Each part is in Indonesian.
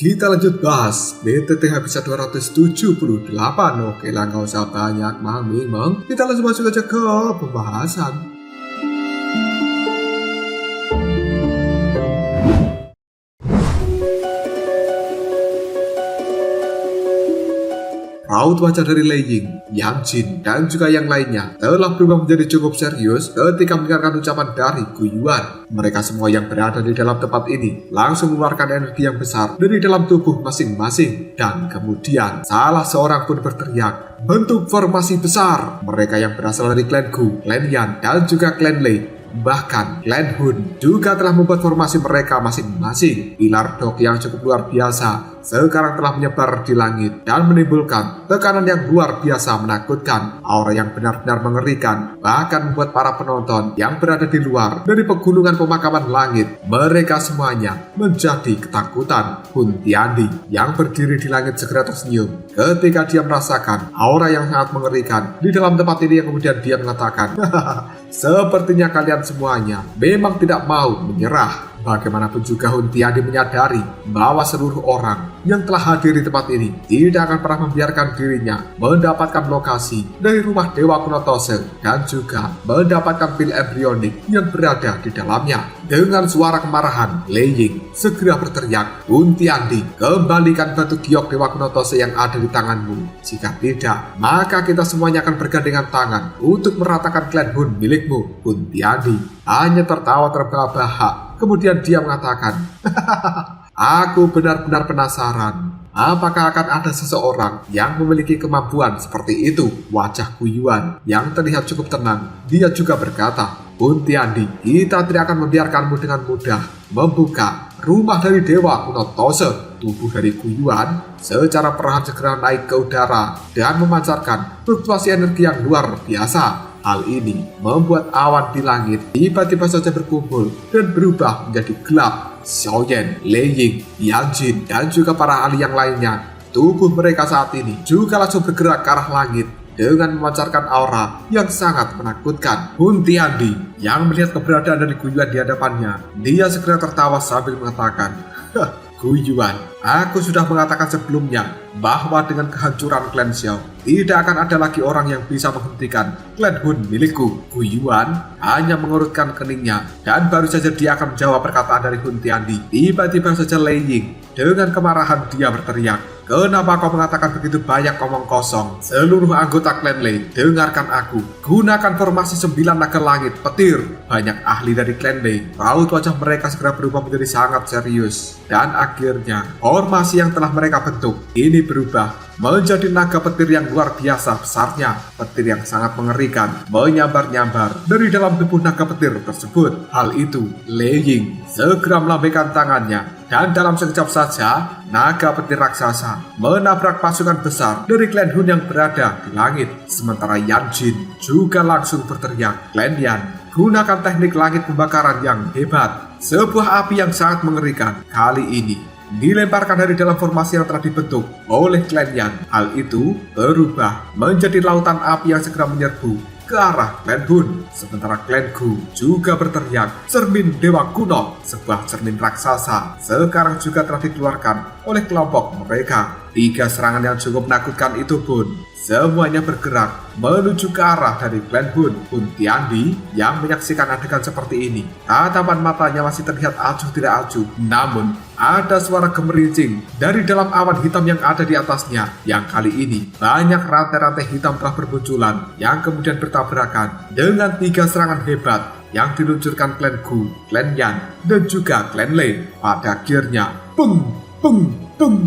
Kita lanjut bahas BTTH episode 278. Oke lah, gak usah banyak mang. Kita langsung masuk aja ke pembahasan. Raut wajah dari Lei Ying, Yang Jin, dan juga yang lainnya telah berubah menjadi cukup serius ketika mendengarkan ucapan dari Gu Yuan. Mereka semua yang berada di dalam tempat ini langsung mengeluarkan energi yang besar dari dalam tubuh masing-masing. Dan kemudian salah seorang pun berteriak, bentuk formasi besar. Mereka yang berasal dari klan Gu, klan Yan, dan juga klan Lei. Bahkan klan Hun juga telah membuat formasi mereka masing-masing. Pilar dok yang cukup luar biasa sekarang telah menyebar di langit dan menimbulkan tekanan yang luar biasa menakutkan. Aura yang benar-benar mengerikan bahkan membuat para penonton yang berada di luar dari pegunungan pemakaman langit, mereka semuanya menjadi ketakutan. Hun Tiandi yang berdiri di langit segera tersenyum ketika dia merasakan aura yang sangat mengerikan di dalam tempat ini, yang kemudian dia mengatakan, sepertinya kalian semuanya memang tidak mau menyerah. Bagaimanapun juga Hun Tiandi menyadari bahwa seluruh orang yang telah hadir di tempat ini tidak akan pernah membiarkan dirinya mendapatkan lokasi dari rumah Dewa Kuno Tose dan juga mendapatkan pil embrionik yang berada di dalamnya. Dengan suara kemarahan, Lei Ying segera berteriak, Hun Tiandi, kembalikan batu giok Dewa Kuno Tose yang ada di tanganmu. Jika tidak, maka kita semuanya akan bergandengan tangan untuk meratakan klan Hun milikmu. Hun Tiandi hanya tertawa terbahak-bahak. Kemudian dia mengatakan, aku benar-benar penasaran. Apakah akan ada seseorang yang memiliki kemampuan seperti itu? Wajah Gu Yuan yang terlihat cukup tenang, dia juga berkata, Hun Tiandi, kita tidak akan membiarkanmu dengan mudah membuka rumah dari Dewa Kuno Tose. Tubuh dari Gu Yuan secara perlahan segera naik ke udara dan memancarkan fluktuasi energi yang luar biasa. Hal ini membuat awan di langit tiba-tiba saja berkumpul dan berubah menjadi gelap. Xiao Yan, Lei Ying, Yang Jin, dan juga para ahli yang lainnya, tubuh mereka saat ini juga langsung bergerak ke arah langit dengan memancarkan aura yang sangat menakutkan. Hun Tiandi yang melihat keberadaan dari Gu Yuan di hadapannya, dia segera tertawa sambil mengatakan, Gu Yuan, aku sudah mengatakan sebelumnya bahwa dengan kehancuran klan Xiao, tidak akan ada lagi orang yang bisa menghentikan klan Hun milikku. Gu Yuan hanya mengurutkan keningnya dan baru saja dia akan menjawab perkataan dari Hun Tiandi. Tiba-tiba saja Lei Ying dengan kemarahan dia berteriak, kenapa kau mengatakan begitu banyak omong kosong? Seluruh anggota klan Lei, dengarkan aku. Gunakan formasi 9 naga langit petir. Banyak ahli dari klan Lei, raut wajah mereka segera berubah menjadi sangat serius. Dan akhirnya, formasi yang telah mereka bentuk ini berubah menjadi naga petir yang luar biasa besarnya. Petir yang sangat mengerikan menyambar-nyambar dari dalam tubuh naga petir tersebut. Hal itu, Lei Ying segera melambaikan tangannya dan dalam sekejap saja naga petir raksasa menabrak pasukan besar dari klan Hun yang berada di langit. Sementara Yang Jin juga langsung berteriak, klan Yan, gunakan teknik langit pembakaran yang hebat. Sebuah api yang sangat mengerikan kali ini dilemparkan dari dalam formasi yang telah dibentuk oleh klan Yan. Hal itu berubah menjadi lautan api yang segera menyerbu ke arah klan Hun. Sementara klan Gu juga berteriak, cermin Dewa Kuno. Sebuah cermin raksasa sekarang juga telah dikeluarkan oleh kelompok mereka. 3 serangan yang cukup menakutkan itu pun semuanya bergerak menuju ke arah dari klan Hun. Hun Tiandi yang menyaksikan adegan seperti ini, tatapan matanya masih terlihat acuh tidak acuh. Namun ada suara gemerincing dari dalam awan hitam yang ada di atasnya, yang kali ini banyak rantai-rantai hitam telah bermunculan yang kemudian bertabrakan dengan 3 serangan hebat yang diluncurkan klan Gu, klan Yan, dan juga klan Lei. Pada akhirnya, peng, peng, peng,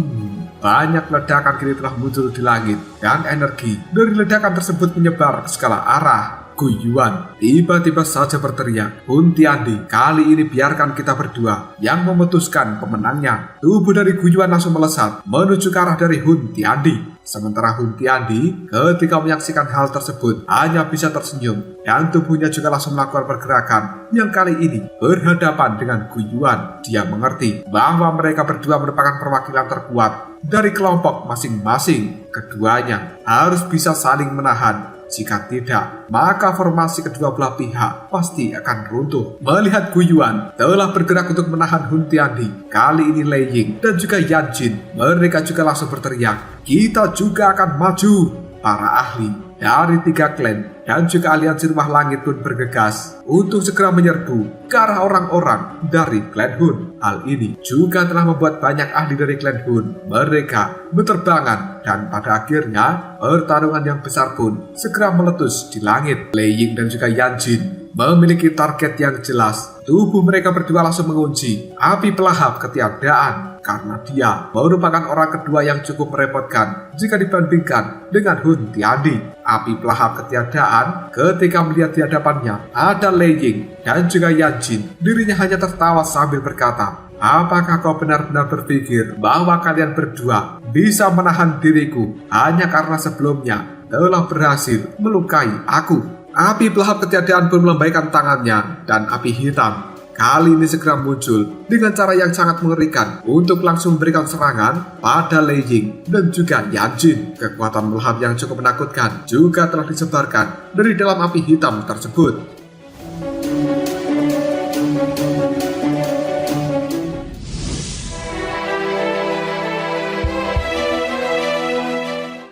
banyak ledakan kini telah muncul di langit dan energi dari ledakan tersebut menyebar ke segala arah. Gu Yuan tiba-tiba saja berteriak, Hun Tiandi, kali ini biarkan kita berdua yang memutuskan pemenangnya. Tubuh dari Gu Yuan langsung melesat menuju ke arah dari Hun Tiandi. Sementara Hun Tiandi ketika menyaksikan hal tersebut hanya bisa tersenyum dan tubuhnya juga langsung melakukan pergerakan yang kali ini berhadapan dengan Gu Yuan. Dia mengerti bahwa mereka berdua merupakan perwakilan terkuat dari kelompok masing-masing. Keduanya harus bisa saling menahan Jika tidak, maka formasi kedua belah pihak pasti akan runtuh. Melihat Gu Yuan telah bergerak untuk menahan Hun Tiandi, kali ini Lei Ying dan juga Yan Jin, mereka juga langsung berteriak, "Kita juga akan maju!" Para ahli dari 3 klan dan juga aliansi rumah langit pun bergegas untuk segera menyerbu ke arah orang-orang dari klan Hun. Hal ini juga telah membuat banyak ahli dari klan Hun mereka berterbangan, dan pada akhirnya pertarungan yang besar pun segera meletus di langit. Lei Ying dan juga Yan Jin memiliki target yang jelas. Tubuh mereka berdua langsung mengunci api pelahap ketiadaan, karena dia merupakan orang kedua yang cukup merepotkan jika dibandingkan dengan Hun Tiandi. Api pelahap ketiadaan ketika melihat di hadapannya ada Lei Ying dan juga Yan Jin, dirinya hanya tertawa sambil berkata, "Apakah kau benar-benar berpikir bahwa kalian berdua bisa menahan diriku hanya karena sebelumnya telah berhasil melukai aku?" Api pelahap ketiadaan pun melambaikan tangannya, dan api hitam kali ini segera muncul dengan cara yang sangat mengerikan untuk langsung memberikan serangan pada Lei Ying dan juga Yan Jin. Kekuatan pelahap yang cukup menakutkan juga telah disebarkan dari dalam api hitam tersebut.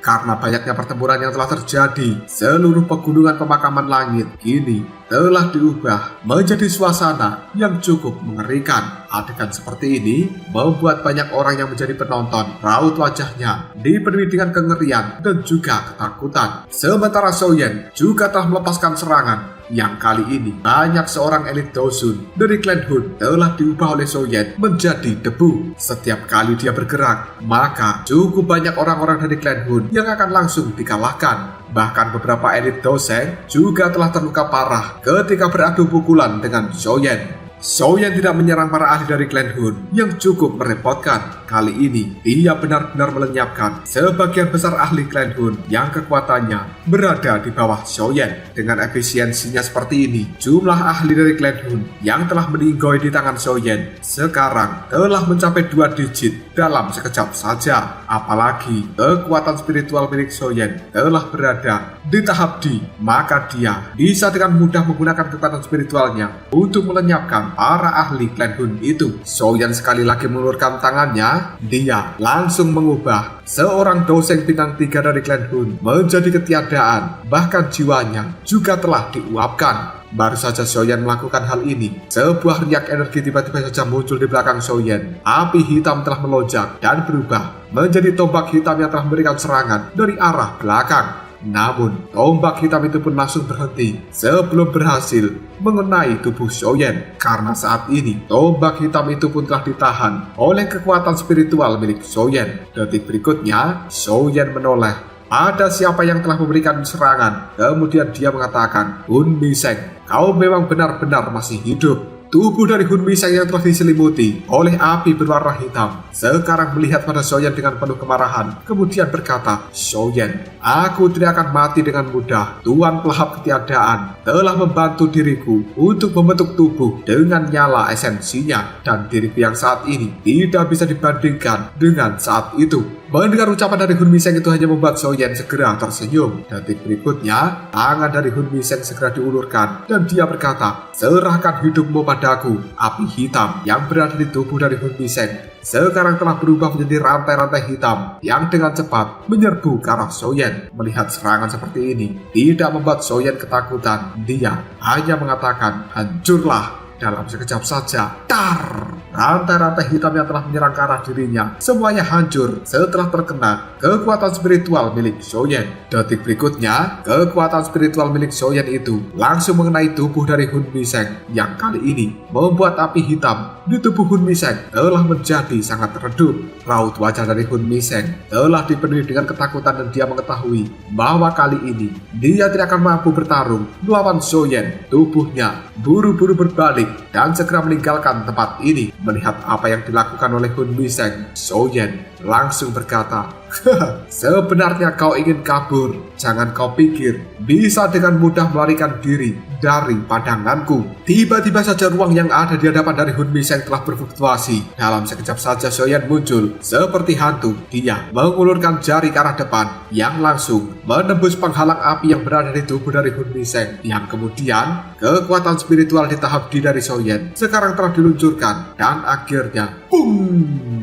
Karena banyaknya pertempuran yang telah terjadi, seluruh pegunungan pemakaman langit kini telah diubah menjadi suasana yang cukup mengerikan. Adegan seperti ini membuat banyak orang yang menjadi penonton raut wajahnya dipenuhi dengan kengerian dan juga ketakutan. Sementara Soyen juga telah melepaskan serangan yang kali ini banyak seorang elit Dosun dari klan Hun telah diubah oleh Soyen menjadi debu. Setiap kali dia bergerak, maka cukup banyak orang-orang dari klan Hun yang akan langsung dikalahkan. Bahkan beberapa elit Doseng juga telah terluka parah ketika beradu pukulan dengan Soyen. Soyen tidak menyerang para ahli dari klan Hun yang cukup merepotkan. Kali ini dia benar-benar melenyapkan sebagian besar ahli klan Hun yang kekuatannya berada di bawah Soyen. Dengan efisiensinya seperti ini, jumlah ahli dari klan Hun yang telah meninggoy di tangan Soyen sekarang telah mencapai 2 digit dalam sekejap saja. Apalagi kekuatan spiritual milik Soyen telah berada di tahap D, maka dia bisa dengan mudah menggunakan kekuatan spiritualnya untuk melenyapkan para ahli klan Hun itu. Soyen sekali lagi mengulurkan tangannya, dia langsung mengubah seorang Doseng bintang 3 dari klan Hun menjadi ketiadaan, bahkan jiwanya juga telah diuapkan. Baru saja Soyen melakukan hal ini, sebuah riak energi tiba-tiba saja muncul di belakang Soyen. Api hitam telah melonjak dan berubah menjadi tombak hitam yang telah memberikan serangan dari arah belakang. Namun, tombak hitam itu pun langsung berhenti sebelum berhasil mengenai tubuh Soyen. Karena saat ini, tombak hitam itu pun telah ditahan oleh kekuatan spiritual milik Soyen. Detik berikutnya, Soyen menoleh pada siapa yang telah memberikan serangan. Kemudian dia mengatakan, "Hun Miseng, kau memang benar-benar masih hidup." Tubuh dari Hun Miseng yang telah diselimuti oleh api berwarna hitam sekarang melihat pada Soyen dengan penuh kemarahan, kemudian berkata, "Soyen, aku tidak akan mati dengan mudah. Tuan pelahap ketiadaan telah membantu diriku untuk membentuk tubuh dengan nyala esensinya, dan diriku yang saat ini tidak bisa dibandingkan dengan saat itu." Mendengar ucapan dari Hun Miseng itu hanya membuat Soyen segera tersenyum. Detik berikutnya, tangan dari Hun Miseng segera diulurkan dan dia berkata, "Serahkan hidupmu padaku." Api hitam yang berada di tubuh dari Hun Miseng sekarang telah berubah menjadi rantai-rantai hitam yang dengan cepat menyerbu ke arah Soyen. Melihat serangan seperti ini tidak membuat Soyen ketakutan. Dia hanya mengatakan, "Hancurlah." Dalam sekejap saja, tar! Rantai-rantai hitam yang telah menyerang ke arah dirinya semuanya hancur setelah terkena kekuatan spiritual milik Soyen. Detik berikutnya, kekuatan spiritual milik Soyen itu langsung mengenai tubuh dari Hun Miseng yang kali ini membuat api hitam di tubuh Hun Miseng telah menjadi sangat redup. Raut wajah dari Hun Miseng telah dipenuhi dengan ketakutan dan dia mengetahui bahwa kali ini dia tidak akan mampu bertarung melawan Soyen. Tubuhnya buru-buru berbalik dan segera meninggalkan tempat ini. Melihat apa yang dilakukan oleh Hun Miseng, Soyen langsung berkata, Sebenarnya kau ingin kabur, jangan kau pikir bisa dengan mudah melarikan diri dari pandanganku. Tiba-tiba saja ruang yang ada di hadapan dari Hun Miseng telah berfluktuasi. Dalam sekejap saja Xiaoyan muncul seperti hantu. Dia mengulurkan jari ke arah depan yang langsung menembus penghalang api yang berada di tubuh dari Hun Miseng. Yang kemudian kekuatan spiritual di tahap D dari Xiaoyan sekarang telah diluncurkan dan akhirnya boom!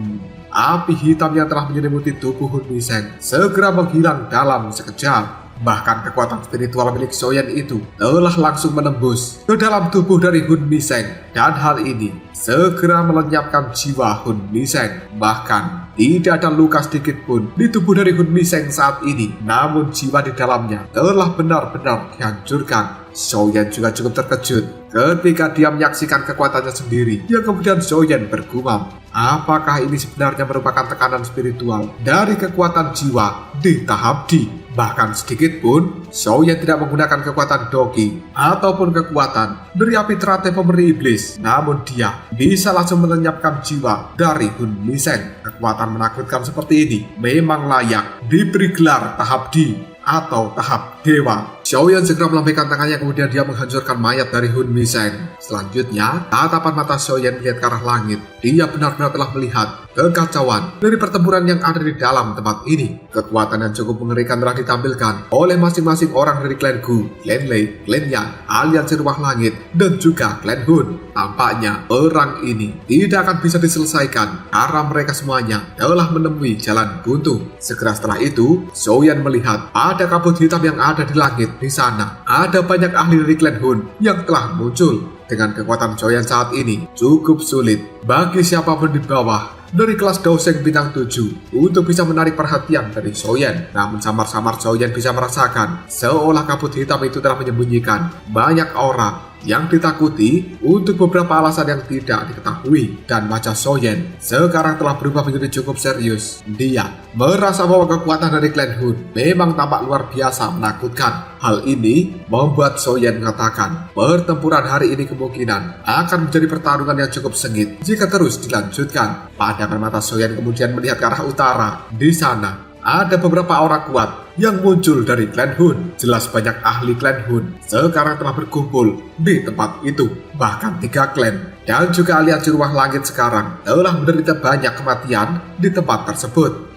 Api hitam yang telah menyelimuti tubuh Hun Miseng segera menghilang dalam sekejap. Bahkan kekuatan spiritual milik Xiaoyan itu telah langsung menembus ke dalam tubuh dari Hun Miseng. Dan hal ini segera melenyapkan jiwa Hun Miseng. Bahkan tidak ada luka sedikit pun di tubuh dari Hun Miseng saat ini. Namun jiwa di dalamnya telah benar-benar dihancurkan. Xiaoyan juga cukup terkejut ketika dia menyaksikan kekuatannya sendiri. Yang kemudian Xiaoyan bergumam, apakah ini sebenarnya merupakan tekanan spiritual dari kekuatan jiwa di tahap D? Bahkan sedikit pun Xiaoyan tidak menggunakan kekuatan Doqi ataupun kekuatan dari api teratai pemberi iblis. Namun dia bisa langsung melenyapkan jiwa dari Hun Miseng. Kekuatan menakutkan seperti ini memang layak diberi gelar tahap D atau tahap dewa. Xiaoyan segera melambaikan tangannya, kemudian dia menghancurkan mayat dari Hun Miseng. Selanjutnya, tatapan mata Xiaoyan melihat ke arah langit. Dia benar-benar telah melihat kekacauan dari pertempuran yang ada di dalam tempat ini. Kekuatan yang cukup mengerikan telah ditampilkan oleh masing-masing orang dari klan Gu, klan Lei, klan Yan, aliansi Ruang Langit, dan juga klan Hun. Tampaknya perang ini tidak akan bisa diselesaikan karena mereka semuanya telah menemui jalan buntu. Segera setelah itu, Xiaoyan melihat ada kabut hitam yang ada di langit. Di sana ada banyak ahli dari klan Hun yang telah muncul. Dengan kekuatan Xiaoyan saat ini cukup sulit bagi siapapun di bawah dari kelas Daoseng bintang 7 untuk bisa menarik perhatian dari Xiaoyan. Namun samar-samar Xiaoyan bisa merasakan seolah kabut hitam itu telah menyembunyikan banyak aura yang ditakuti untuk beberapa alasan yang tidak diketahui. Dan wajah Xiaoyan sekarang telah berubah menjadi cukup serius. Dia merasa bahwa kekuatan dari klan Hun memang tampak luar biasa menakutkan. Hal ini membuat Xiaoyan mengatakan pertempuran hari ini kemungkinan akan menjadi pertarungan yang cukup sengit jika terus dilanjutkan. Pandangan mata Xiaoyan kemudian melihat ke arah utara. Di sana ada beberapa aura kuat yang muncul dari klan Hun. Jelas banyak ahli klan Hun sekarang telah berkumpul di tempat itu. Bahkan 3 klan dan juga aliansi Ruang Langit sekarang telah menderita banyak kematian di tempat tersebut.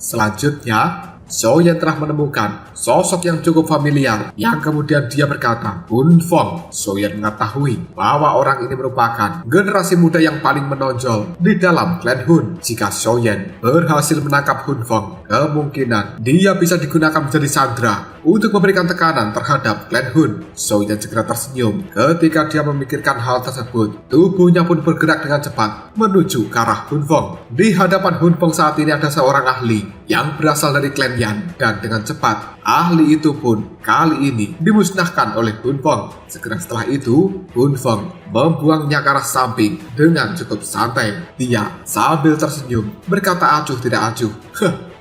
Selanjutnya, Xiaoyan telah menemukan sosok yang cukup familiar yang kemudian dia berkata, Hun Feng. Xiaoyan mengetahui bahwa orang ini merupakan generasi muda yang paling menonjol di dalam klan Hun. Jika Xiaoyan berhasil menangkap Hun Feng, kemungkinan dia bisa digunakan menjadi sandera untuk memberikan tekanan terhadap klan Hun. Xiaoyan segera tersenyum ketika dia memikirkan hal tersebut. Tubuhnya pun bergerak dengan cepat menuju ke arah Hun Feng. Di hadapan Hun Feng saat ini ada seorang ahli yang berasal dari klan Yan, dan dengan cepat ahli itu pun kali ini dimusnahkan oleh Hun Feng. Segera setelah itu, Hun Feng membuangnya ke arah samping dengan cukup santai. Dia sambil tersenyum berkata acuh tidak acuh,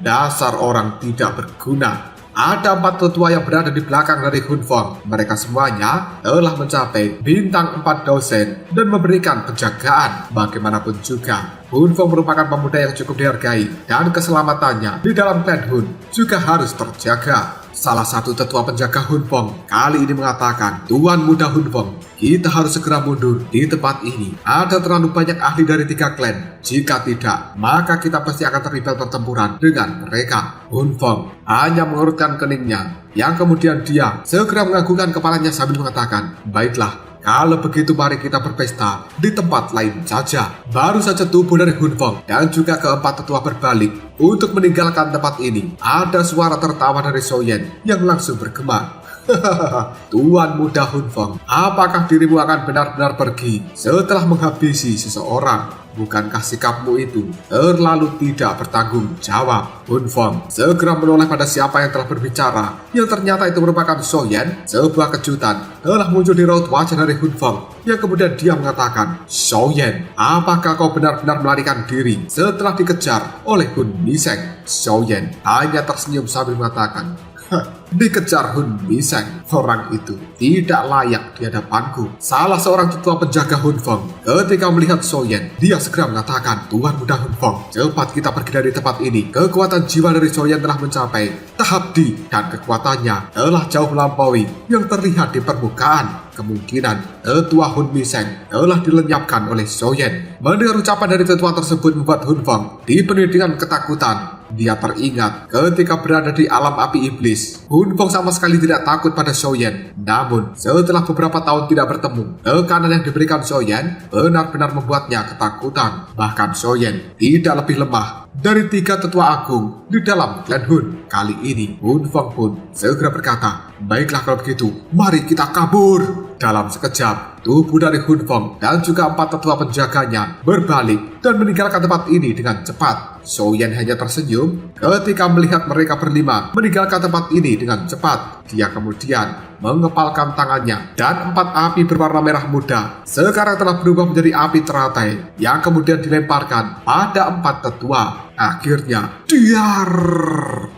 dasar orang tidak berguna. Ada 4 tetua yang berada di belakang dari Hun Feng. Mereka semuanya telah mencapai bintang 4 dosen dan memberikan penjagaan. Bagaimanapun juga, Hun Feng merupakan pemuda yang cukup dihargai dan keselamatannya di dalam klan Hun juga harus terjaga. Salah satu tetua penjaga Hun Feng kali ini mengatakan, Tuan muda Hun Feng, kita harus segera mundur di tempat ini. Ada terlalu banyak ahli dari 3 klan. Jika tidak, maka kita pasti akan terlibat pertempuran dengan mereka. Hun Feng hanya mengurutkan keningnya, yang kemudian dia segera menganggukkan kepalanya sambil mengatakan, baiklah, kalau begitu mari kita berpesta di tempat lain saja. Baru saja tubuh dari Hun Feng dan juga keempat tetua berbalik untuk meninggalkan tempat ini. Ada suara tertawa dari Xiaoyan yang langsung bergema. Tuan muda Hun Feng, apakah dirimu akan benar-benar pergi setelah menghabisi seseorang? Bukankah sikapmu itu terlalu tidak bertanggung jawab? Hun Feng segera menoleh pada siapa yang telah berbicara, yang ternyata itu merupakan Xiaoyan. Sebuah kejutan telah muncul di raut wajah dari Hun Feng, yang kemudian dia mengatakan, Xiaoyan, apakah kau benar-benar melarikan diri setelah dikejar oleh Hun Miseng? Xiaoyan hanya tersenyum sambil mengatakan, Dikejar Hun Miseng, orang itu tidak layak di hadapanku. Salah seorang tetua penjaga Hun Feng ketika melihat Soyen, dia segera mengatakan, Tuan Muda Hun Feng, cepat kita pergi dari tempat ini. Kekuatan jiwa dari Soyen telah mencapai tahap D dan kekuatannya telah jauh melampaui yang terlihat di permukaan. Kemungkinan tetua Hun Miseng telah dilenyapkan oleh Soyen. Mendengar ucapan dari tetua tersebut membuat Hun Feng dipenuhi dengan ketakutan. Dia teringat ketika berada di alam api iblis. Hun Feng sama sekali tidak takut pada Soyen. Namun setelah beberapa tahun tidak bertemu, tekanan yang diberikan Soyen benar-benar membuatnya ketakutan. Bahkan Soyen tidak lebih lemah dari 3 tetua agung di dalam klan Hun. Kali ini Hun Feng pun segera berkata, baiklah kalau begitu, mari kita kabur. Dalam sekejap, tubuh dari Hun Feng dan juga 4 tetua penjaganya berbalik dan meninggalkan tempat ini dengan cepat. Soyen hanya tersenyum ketika melihat mereka berlima meninggalkan tempat ini dengan cepat. Dia kemudian mengepalkan tangannya dan 4 api berwarna merah muda sekarang telah berubah menjadi api teratai yang kemudian dilemparkan pada 4 tetua. Akhirnya, diar!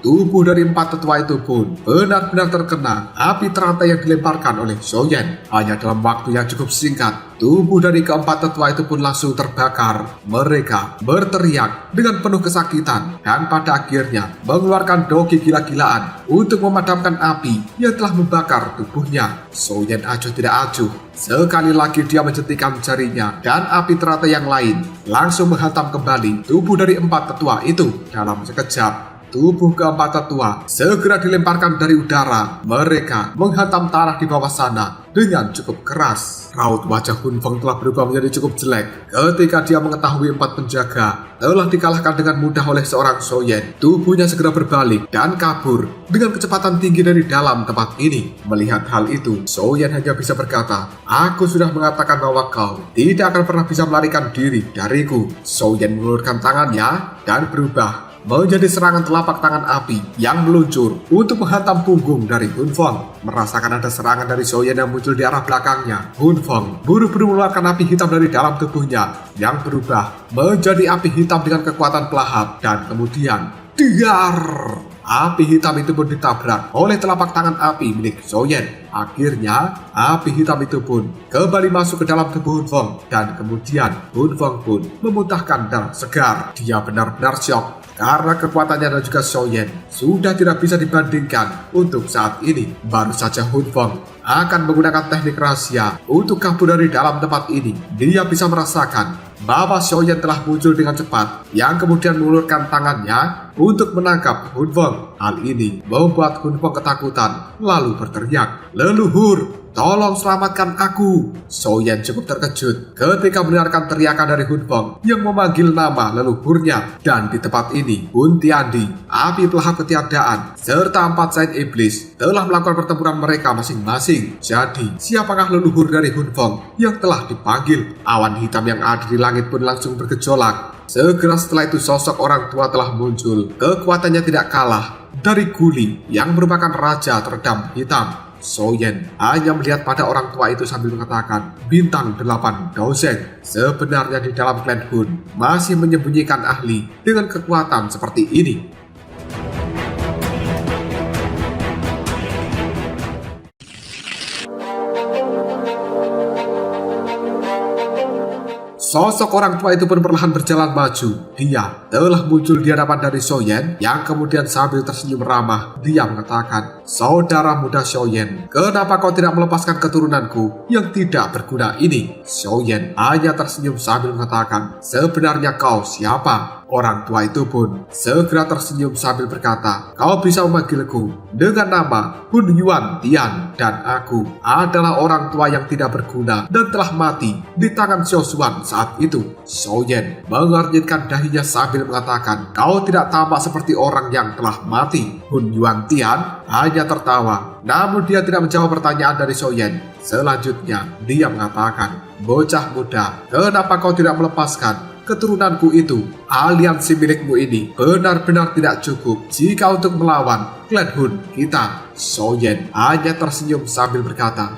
Tubuh dari 4 tetua itu pun benar-benar terkena api teratai yang dilemparkan oleh Soyen. Hanya dalam waktu yang cukup singkat, tubuh dari keempat tetua itu pun langsung terbakar. Mereka berteriak dengan penuh kesakitan dan pada akhirnya mengeluarkan dogi gila-gilaan untuk memadamkan api yang telah membakar tubuhnya. Soyen acuh tidak acuh. Sekali lagi dia mencetikkan jarinya dan api teratai yang lain langsung menghantam kembali tubuh dari 4 tetua itu. Dalam sekejap, tubuh keempat tetua segera dilemparkan dari udara. Mereka menghantam tanah di bawah sana dengan cukup keras. Raut wajah Hun Feng telah berubah menjadi cukup jelek ketika dia mengetahui 4 penjaga telah dikalahkan dengan mudah oleh seorang Soyen. Tubuhnya segera berbalik dan kabur dengan kecepatan tinggi dari dalam tempat ini. Melihat hal itu, Soyen hanya bisa berkata, aku sudah mengatakan bahwa kau tidak akan pernah bisa melarikan diri dariku. Soyen mengulurkan tangannya dan berubah menjadi serangan telapak tangan api yang meluncur untuk menghantam punggung dari Hun Feng. Merasakan ada serangan dari Soyen yang muncul di arah belakangnya, Hun Feng buru-buru mengeluarkan api hitam dari dalam tubuhnya yang berubah menjadi api hitam dengan kekuatan pelahap dan kemudian diar! Api hitam itu pun ditabrak oleh telapak tangan api milik Soyen. Akhirnya, api hitam itu pun kembali masuk ke dalam tubuh Hun Feng dan kemudian Hun Feng pun memuntahkan darah segar. Dia benar-benar syok karena kekuatannya dan juga Soyen sudah tidak bisa dibandingkan untuk saat ini. Baru saja Hun Feng akan menggunakan teknik rahasia untuk kabur dari dalam tempat ini. Dia bisa merasakan bahwa Soyen telah muncul dengan cepat yang kemudian mengulurkan tangannya untuk menangkap Hun Feng. Hal ini membuat Hun Feng ketakutan lalu berteriak, leluhur, tolong selamatkan aku. Soyen cukup terkejut ketika mendengarkan teriakan dari Hun Feng yang memanggil nama leluhurnya. Dan di tempat ini, Hun Tiandi, api pelahap ketiadaan, serta 4 Saint Iblis telah melakukan pertempuran mereka masing-masing. Jadi, siapakah leluhur dari Hun Feng yang telah dipanggil? Awan hitam yang ada di langit pun langsung bergejolak. Segera setelah itu sosok orang tua telah muncul. Kekuatannya tidak kalah dari Guli yang merupakan raja teredam hitam. Soyen hanya melihat pada orang tua itu sambil mengatakan, bintang 8 Dozeng sebenarnya di dalam klan Hun masih menyembunyikan ahli dengan kekuatan seperti ini. Sosok orang tua itu pun perlahan berjalan maju. Dia telah muncul di hadapan dari Soyen yang kemudian sambil tersenyum ramah. Dia mengatakan, saudara muda Soyen, kenapa kau tidak melepaskan keturunanku yang tidak berguna ini? Soyen hanya tersenyum sambil mengatakan, sebenarnya kau siapa? Orang tua itu pun segera tersenyum sambil berkata, kau bisa memanggilku dengan nama Hun Yuan Tian dan aku adalah orang tua yang tidak berguna dan telah mati di tangan Xiao Xuan saat itu. Soyen mengernyitkan dahinya sambil mengatakan, kau tidak tampak seperti orang yang telah mati. Hun Yuan Tian hanya tertawa, namun dia tidak menjawab pertanyaan dari Soyen. Selanjutnya dia mengatakan, bocah muda, kenapa kau tidak melepaskan keturunanku itu? Aliansi milikmu ini benar-benar tidak cukup jika untuk melawan klan Hun kita. Soyen hanya tersenyum sambil berkata,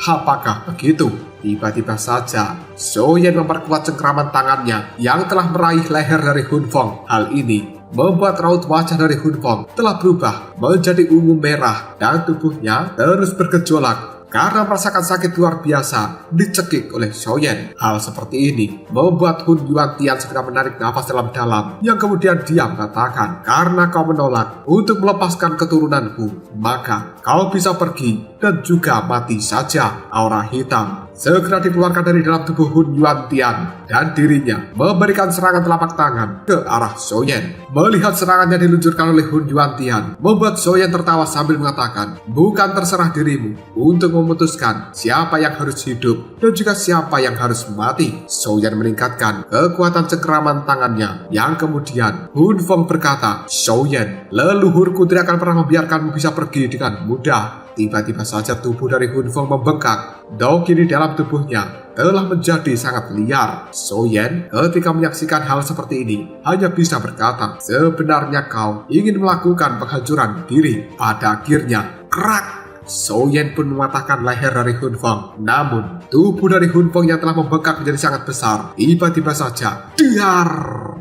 apakah begitu? Tiba-tiba saja Soyen memperkuat cengkraman tangannya yang telah meraih leher dari Hun Feng. Hal ini membuat raut wajah dari Hun Feng telah berubah menjadi ungu merah dan tubuhnya terus bergejolak karena merasakan sakit luar biasa dicekik oleh Xiaoyan. Hal seperti ini membuat Hun Yuantian segera menarik nafas dalam-dalam yang kemudian dia mengatakan, karena kau menolak untuk melepaskan keturunanku, maka kau bisa pergi dan juga mati saja. Aura hitam segera dikeluarkan dari dalam tubuh Hun Yuantian dan dirinya memberikan serangan telapak tangan ke arah Xiaoyan. Melihat serangannya diluncurkan oleh Hun Yuantian membuat Xiaoyan tertawa sambil mengatakan, bukan terserah dirimu untuk memutuskan siapa yang harus hidup dan juga siapa yang harus mati. Xiaoyan meningkatkan kekuatan cengkeraman tangannya yang kemudian Hun Feng berkata, Xiaoyan, leluhurku tidak akan pernah membiarkanmu bisa pergi dengan mudah. Tiba-tiba saja tubuh dari Hun Feng membengkak. Doki di dalam tubuhnya telah menjadi sangat liar. Xiaoyan ketika menyaksikan hal seperti ini hanya bisa berkata, sebenarnya kau ingin melakukan penghancuran diri. Pada akhirnya, krak! Xiaoyan pun mematahkan leher dari Hun Feng. Namun, tubuh dari Hun Feng yang telah membengkak menjadi sangat besar, tiba-tiba saja, dar!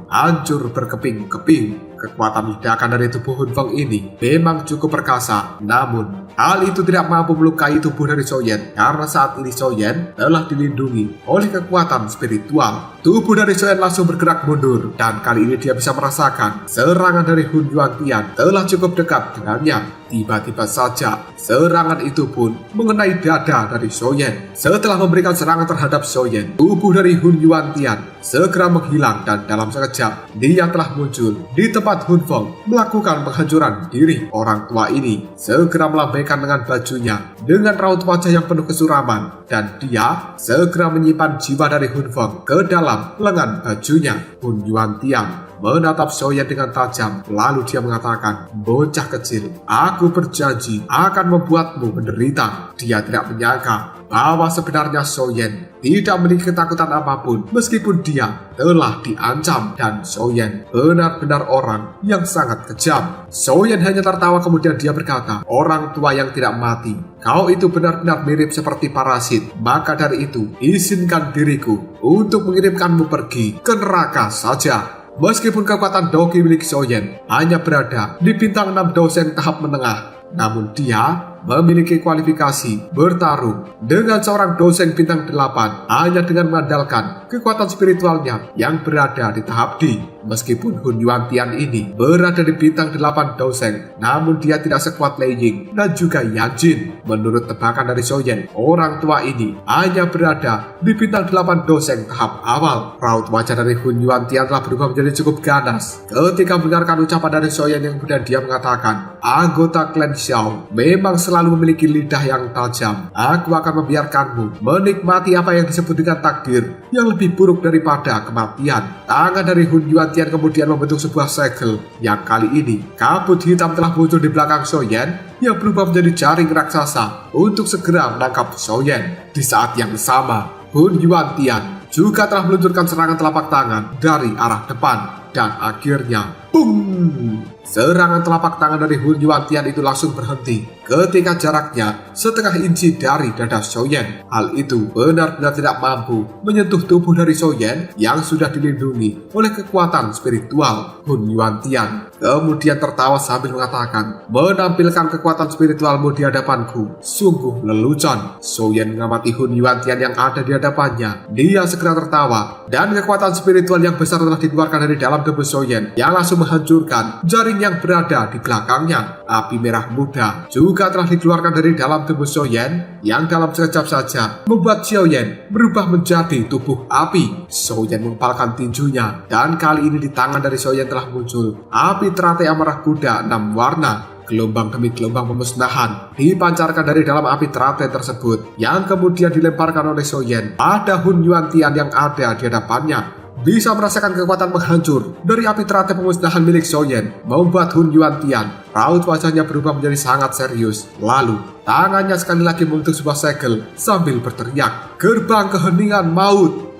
Hancur berkeping-keping. Kekuatan ledakan dari tubuh Hun Feng ini memang cukup perkasa. Namun, hal itu tidak mampu melukai tubuh dari Xiaoyan karena saat ini Xiaoyan telah dilindungi oleh kekuatan spiritual. Tubuh dari Xiaoyan langsung bergerak mundur dan kali ini dia bisa merasakan serangan dari Hun Yuantian telah cukup dekat dengannya. Tiba-tiba saja serangan itu pun mengenai dada dari Xiaoyan. Setelah memberikan serangan terhadap Xiaoyan, tubuh dari Hun Yuantian segera menghilang dan dalam sekejap dia telah muncul di tempat Hun Feng melakukan penghancuran diri. Orang tua ini segera melambaikan dengan bajunya dengan raut wajah yang penuh kesuraman dan dia segera menyimpan jiwa dari Hun Feng ke dalam lengan bajunya. Hun Yuantian menatap Xiaoyan dengan tajam, lalu dia mengatakan, bocah kecil, aku berjanji akan membuatmu menderita. Dia tidak menyangka bahwa sebenarnya Xiaoyan tidak memiliki ketakutan apapun meskipun dia telah diancam, dan Xiaoyan benar-benar orang yang sangat kejam. Xiaoyan hanya tertawa kemudian dia berkata, orang tua yang tidak mati, kau itu benar-benar mirip seperti parasit. Maka dari itu, izinkan diriku untuk mengirimkanmu pergi ke neraka saja. Meskipun kekuatan Doki milik Xiaoyan hanya berada di bintang 6 dosen tahap menengah, namun dia memiliki kualifikasi bertarung dengan seorang dosen bintang 8 hanya dengan mengandalkan kekuatan spiritualnya yang berada di tahap D. Meskipun Hun Yuantian ini berada di bintang 8 dosen, namun dia tidak sekuat Lei Ying dan juga Yan Jin. Menurut tebakan dari Xiaoyan, orang tua ini hanya berada di bintang 8 dosen tahap awal. Raut wajah dari Hun Yuantian telah berubah menjadi cukup ganas ketika mendengarkan ucapan dari Xiaoyan yang kemudian dia mengatakan, anggota klan Xiao memang selalu memiliki lidah yang tajam. Aku akan membiarkanmu menikmati apa yang disebut dengan takdir yang lebih buruk daripada kematian. Tangan dari Hun Yuantian kemudian membentuk sebuah segel yang kali ini kabut hitam telah muncul di belakang Xiaoyan yang berubah menjadi jaring raksasa untuk segera menangkap Xiaoyan. Di saat yang sama, Hun Yuantian juga telah meluncurkan serangan telapak tangan dari arah depan dan akhirnya, boom! Serangan telapak tangan dari Hun Yuantian itu langsung berhenti ketika jaraknya setengah inci dari dada Xiaoyan. Hal itu benar-benar tidak mampu menyentuh tubuh dari Xiaoyan yang sudah dilindungi oleh kekuatan spiritual. Hun Yuantian kemudian tertawa sambil mengatakan, menampilkan kekuatan spiritualmu di hadapanku sungguh lelucon. Xiaoyan mengamati Hun Yuantian yang ada di hadapannya. Dia segera tertawa dan kekuatan spiritual yang besar telah dikeluarkan dari dalam tubuh Xiaoyan yang langsung menghancurkan jaring yang berada di belakangnya. Api merah muda juga telah dikeluarkan dari dalam tubuh Xiaoyan yang dalam sekejap saja membuat Xiaoyan berubah menjadi tubuh api. Xiaoyan mengepalkan tinjunya dan kali ini di tangan dari Xiaoyan telah muncul api teratai amarah kuda 6 warna. Gelombang demi gelombang pemusnahan dipancarkan dari dalam api teratai tersebut yang kemudian dilemparkan oleh Xiaoyan pada Hun Yuantian yang ada di hadapannya. Bisa merasakan kekuatan menghancur dari api teratai pemusnahan milik Xiaoyan membuat Hun Yuantian raut wajahnya berubah menjadi sangat serius. Lalu tangannya sekali lagi membentuk sebuah segel sambil berteriak, gerbang keheningan maut.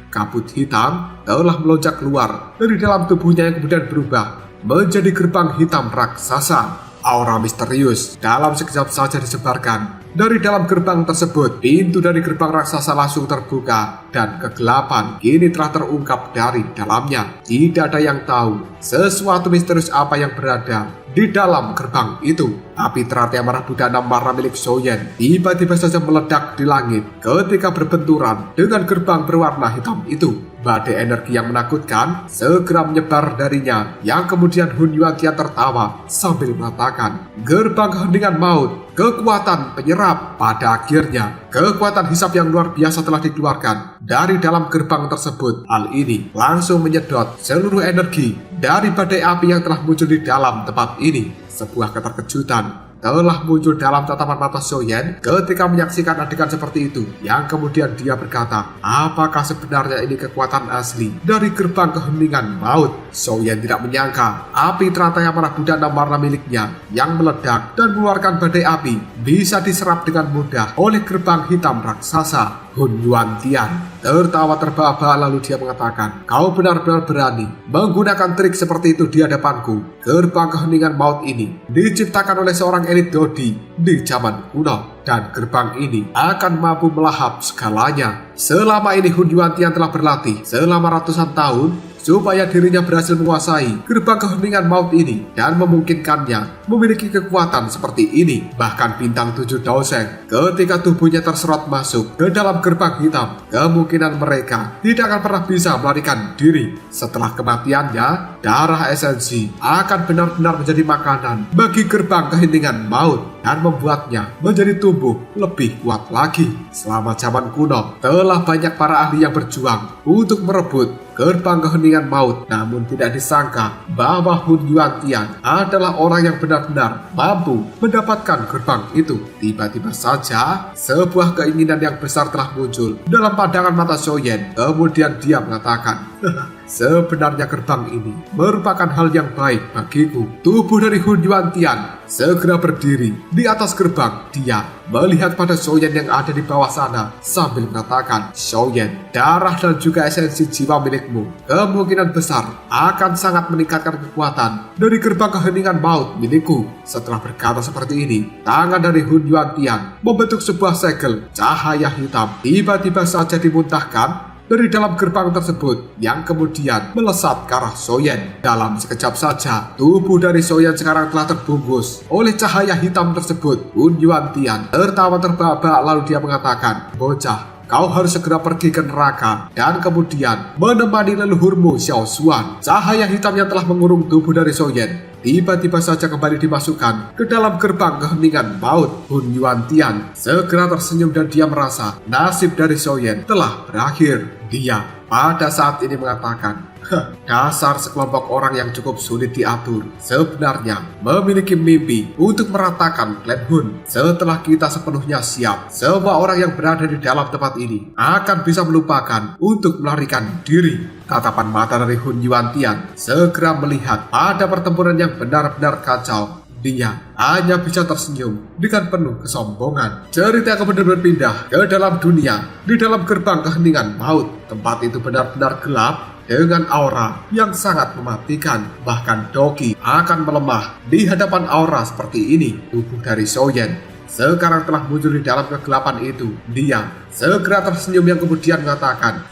Kabut hitam telah melonjak keluar dari dalam tubuhnya yang kemudian berubah menjadi gerbang hitam raksasa. Aura misterius dalam sekejap saja disebarkan. Dari dalam gerbang tersebut, pintu dari gerbang raksasa langsung terbuka dan kegelapan kini telah terungkap dari dalamnya. Tidak ada yang tahu sesuatu misterius apa yang berada di dalam gerbang itu. Api teratai amarah Buddha 6 warna milik Xiaoyan tiba-tiba saja meledak di langit ketika berbenturan dengan gerbang berwarna hitam itu. Badai energi yang menakutkan segera menyebar darinya, yang kemudian Hun Yuantian tertawa sambil mengatakan, gerbang keheningan maut, kekuatan penyerap. Pada akhirnya, kekuatan hisab yang luar biasa telah dikeluarkan dari dalam gerbang tersebut. Hal ini langsung menyedot seluruh energi dari badai api yang telah muncul di dalam tempat ini. Sebuah keterkejutan telah muncul dalam tatapan mata Xiaoyan ketika menyaksikan adegan seperti itu, yang kemudian dia berkata, apakah sebenarnya ini kekuatan asli dari gerbang keheningan maut? Xiaoyan tidak menyangka api teratai amarah Buddha 6 warna miliknya yang meledak dan mengeluarkan badai api bisa diserap dengan mudah oleh gerbang hitam raksasa. Hun Yuantian tertawa terbahak-bahak lalu dia mengatakan, kau benar-benar berani menggunakan trik seperti itu di hadapanku. Gerbang keheningan maut ini diciptakan oleh seorang elit Dodi di zaman kuno, dan gerbang ini akan mampu melahap segalanya. Selama ini Hun Yuantian telah berlatih selama ratusan tahun supaya dirinya berhasil menguasai gerbang keheningan maut ini dan memungkinkannya memiliki kekuatan seperti ini. Bahkan bintang 7 Daoseng ketika tubuhnya terserot masuk ke dalam gerbang hitam, kemungkinan mereka tidak akan pernah bisa melarikan diri. Setelah kematiannya, darah esensi akan benar-benar menjadi makanan bagi gerbang keheningan maut dan membuatnya menjadi tumbuh lebih kuat lagi. Selama zaman kuno, telah banyak para ahli yang berjuang untuk merebut gerbang keheningan maut, namun tidak disangka bahwa Hun Yuantian adalah orang yang benar-benar mampu mendapatkan gerbang itu. Tiba-tiba saja sebuah keinginan yang besar telah muncul dalam pandangan mata Xiaoyan. Kemudian dia mengatakan, sebenarnya gerbang ini merupakan hal yang baik bagiku. Tubuh dari Hun Yuantian segera berdiri di atas gerbang. Dia melihat pada Xiaoyan yang ada di bawah sana sambil mengatakan, Xiaoyan, darah dan juga esensi jiwa milikmu kemungkinan besar akan sangat meningkatkan kekuatan dari gerbang keheningan maut milikku. Setelah berkata seperti ini, tangan dari Hun Yuantian membentuk sebuah segel cahaya hitam tiba-tiba saja dimuntahkan dari dalam gerbang tersebut, yang kemudian melesat ke arah Xiaoyan. Dalam sekejap saja, tubuh dari Xiaoyan sekarang telah terbungkus oleh cahaya hitam tersebut. Hun Yuantian tertawa terbahak-bahak lalu dia mengatakan, bocah, kau harus segera pergi ke neraka dan kemudian menemani leluhurmu Xiao Xuan. Cahaya hitam yang telah mengurung tubuh dari Xiaoyan tiba-tiba saja kembali dimasukkan ke dalam gerbang keheningan maut. Hun Yuantian segera tersenyum dan dia merasa nasib dari Xiaoyan telah berakhir. Dia pada saat ini mengatakan, dasar sekelompok orang yang cukup sulit diatur. Sebenarnya memiliki mimpi untuk meratakan klan Hun. Setelah kita sepenuhnya siap, semua orang yang berada di dalam tempat ini akan bisa melupakan untuk melarikan diri. Tatapan mata dari Hun Yuantian segera melihat pada pertempuran yang benar-benar kacau. Dia hanya bisa tersenyum dengan penuh kesombongan. Cerita kemudian berpindah ke dalam dunia di dalam gerbang keheningan maut. Tempat itu benar-benar gelap dengan aura yang sangat mematikan. Bahkan Doki akan melemah di hadapan aura seperti ini. Tubuh dari Xiaoyan sekarang telah muncul di dalam kegelapan itu. Dia segera tersenyum yang kemudian mengatakan,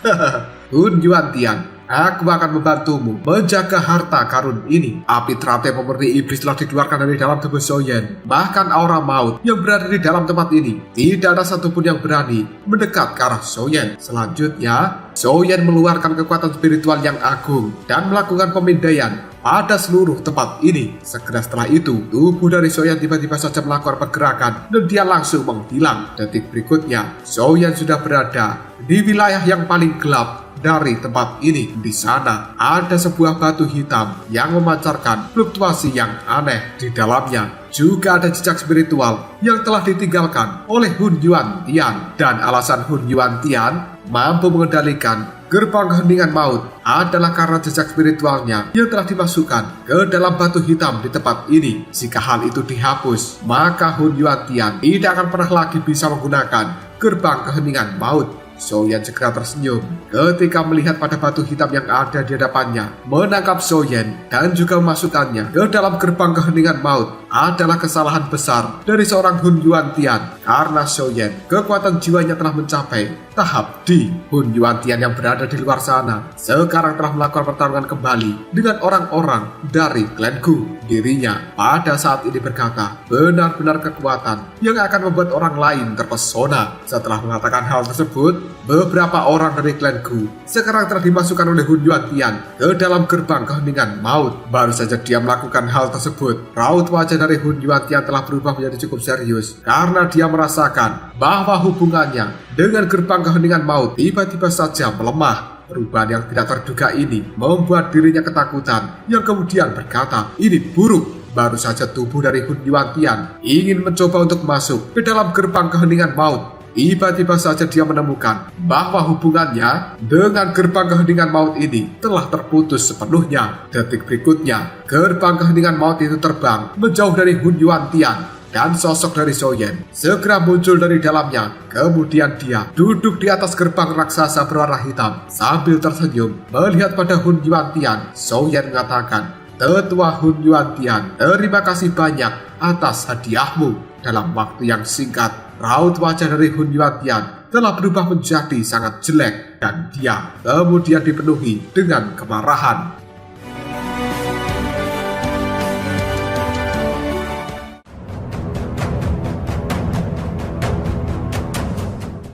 Hun Yuantian, aku akan membantumu menjaga harta karun ini. Api teratai pemurni iblis telah dikeluarkan dari dalam tubuh Xiaoyan. Bahkan aura maut yang berada di dalam tempat ini, tidak ada satupun yang berani mendekat ke arah Xiaoyan. Selanjutnya, Xiaoyan mengeluarkan kekuatan spiritual yang agung dan melakukan pemindaian pada seluruh tempat ini. Segera setelah itu, tubuh dari Xiaoyan tiba-tiba saja melakukan pergerakan dan dia langsung menghilang. Detik berikutnya, Xiaoyan sudah berada di wilayah yang paling gelap dari tempat ini. Di sana ada sebuah batu hitam yang memancarkan fluktuasi yang aneh di dalamnya. Juga ada jejak spiritual yang telah ditinggalkan oleh Hun Yuantian. Dan alasan Hun Yuantian mampu mengendalikan gerbang keheningan maut adalah karena jejak spiritualnya yang telah dimasukkan ke dalam batu hitam di tempat ini. Jika hal itu dihapus, maka Hun Yuantian tidak akan pernah lagi bisa menggunakan gerbang keheningan maut. Xiaoyan segera tersenyum ketika melihat pada batu hitam yang ada di hadapannya, menangkap Soyen dan juga memasukkannya ke dalam gerbang keheningan maut adalah kesalahan besar dari seorang Hun Yuantian, karena Soyen kekuatan jiwanya telah mencapai tahap D. Hun Yuantian yang berada di luar sana sekarang telah melakukan pertarungan kembali dengan orang-orang dari klan Gu. Dirinya pada saat ini berkata benar-benar kekuatan yang akan membuat orang lain terpesona. Setelah mengatakan hal tersebut, beberapa orang dari klan Gu sekarang telah dimasukkan oleh Hun Yuantian ke dalam gerbang keheningan maut. Baru saja dia melakukan hal tersebut, raut wajah dari Hun Yuantian telah berubah menjadi cukup serius karena dia merasakan bahwa hubungannya dengan gerbang keheningan maut tiba-tiba saja melemah. Perubahan yang tidak terduga ini membuat dirinya ketakutan, yang kemudian berkata, ini buruk. Baru saja tubuh dari Hun Yuantian ingin mencoba untuk masuk ke dalam gerbang keheningan maut, tiba-tiba saja dia menemukan bahwa hubungannya dengan gerbang keheningan maut ini telah terputus sepenuhnya. Detik berikutnya, gerbang keheningan maut itu terbang menjauh dari Hun Yuantian, dan sosok dari Soyen segera muncul dari dalamnya. Kemudian dia duduk di atas gerbang raksasa berwarna hitam sambil tersenyum melihat pada Hun Yuantian. Soyen mengatakan, "Tetua Hun Yuantian, terima kasih banyak atas hadiahmu." Dalam waktu yang singkat, raut wajah dari Hun Yuantian telah berubah menjadi sangat jelek dan dia kemudian dipenuhi dengan kemarahan.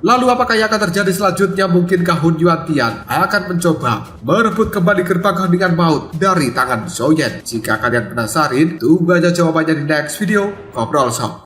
Lalu apakah yang akan terjadi selanjutnya? Mungkinkah Hun Yuantian akan mencoba merebut kembali gerbang keheningan maut dari tangan Soyen? Jika kalian penasaran, tunggu aja jawabannya di next video Ngobrol Shop.